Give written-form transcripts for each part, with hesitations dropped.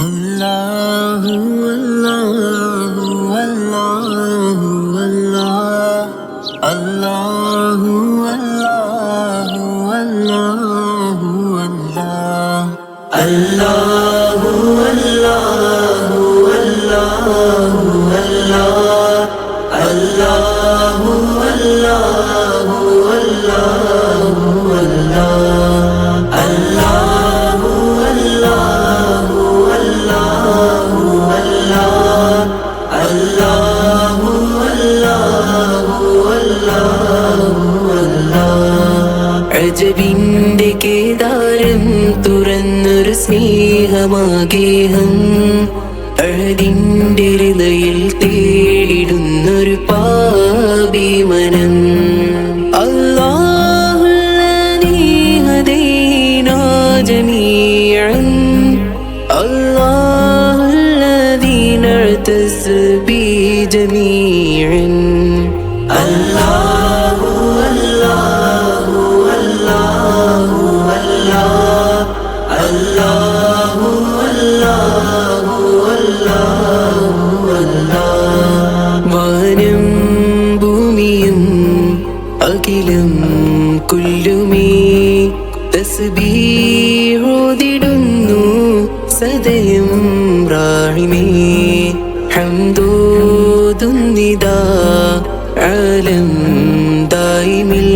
الله الله الله الله الله الله الله الله الله الله الله الله അജബിന്റെ കേദാരം തുറന്നൊരു സ്നേഹമാഗേഹം അഴതിൻ്റെ ഹൃദയിൽ തേടിടുന്നൊരു പാപി മനം അല്ലാഹുല്ലദീ ഹദീനാ ജമീഅൻ അല്ലാഹുല്ലദീ നഅ്തസ് ബി ജമീഅൻ അല്ലാഹു അല്ലാഹു അല്ലാഹു അല്ലാഹു അല്ലാഹു അല്ലാഹു വാനം ഭൂമിയും അഖിലം കുല്ലുമേ തസ്ബീഹോദിടുന്നു സദയം റാഹിമേ ഹംദോതുന്നിതാ ആലം ദായിമിൽ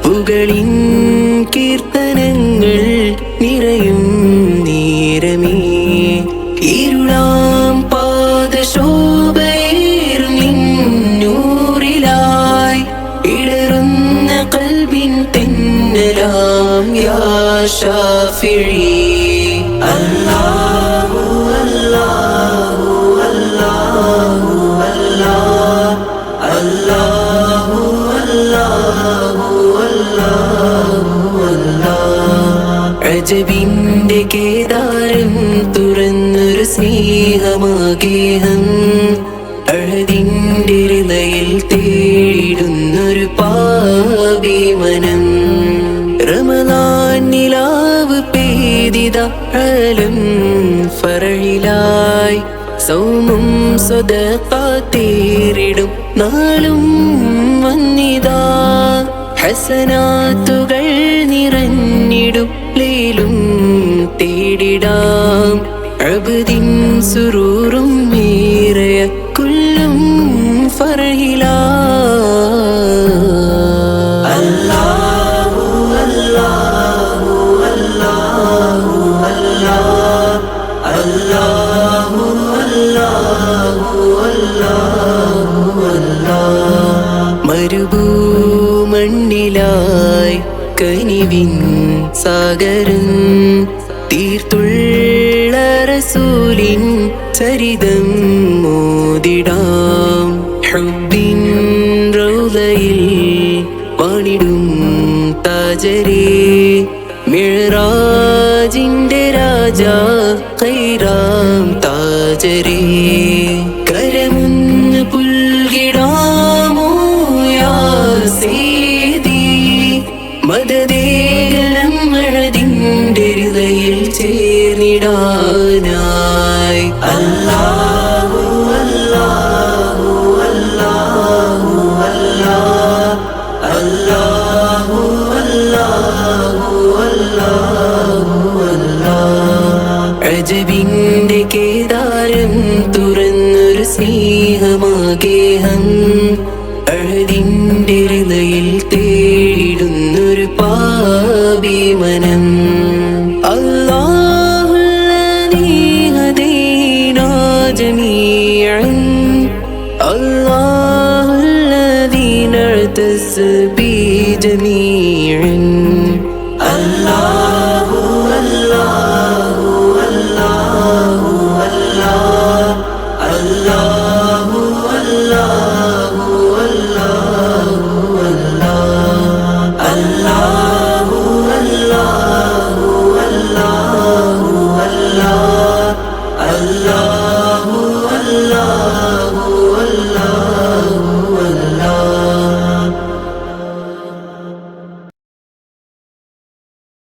പുകളിൻ കീർത്തനങ്ങൾ നിറയും നേരമേ ഇരുളാം പാദശോഭയേറും നിന്നൂറിലായി ഇടറുന്ന കൽബിൻ തെന്നലാം യാ ശാഫിഈ അല്ലാഹു അല്ലാഹു അല്ലാഹു അല്ലാഹു അല്ലാഹു അജബിന്റെ കേദാരം തുറന്നൊരു സ്നേഹമാഗേഹം അഴതിൻ്റെ ഹൃദയിൽ തേടിടുന്നൊരു പാപി മനം റമളാൻ നിലാവ് പെയ്തിത അലം ഫറഹിലായി സൗമും സ്വദഖാതേറിടും നാളും വന്നിതാ ഹസനാത്തുകൾ നിറഞ്ഞിടും ലൈലും തേടിടാം അബ്ദിൻ സുറൂറും മേറയ കുല്ലും ഫർഹിലാ അല്ലാഹു അല്ലാഹു അല്ലാഹു അല്ലാഹു മരുഭൂമണ്ണിലായി കനിവിൻ സാഗരൻ തീർത്തുള്ള റസൂലിൻ ചരിതം മോദിടാം ഹുബ്ബിൻ റൗദയിൽ വാണിടും താജരേ മിഅ്റാജിന്റെ രാജാ ഖൈറാം താജരേ കരമുന്ന് പുൽകിടാമോ യാ സീദി മദദേകലം അഴതിൻ്റെ ഹൃദയിൽ ചേർന്നിടാനായി അല്ലാഹു അല്ലാഹു അല്ലാഹു അല്ലാഹു അജബിന്റെ കേദാരം തുറന്നൊരു സ്നേഹമാഗേഹം അഴതിൻ്റെ ഹൃദയിൽ തേടിടുന്നൊരു പാപി മനം അല്ലാഹുല്ലദീ ഹദീനാ ജമീഅൻ അല്ലാഹുല്ലദീ നഅ്തസ് ബി ജമീഅൻ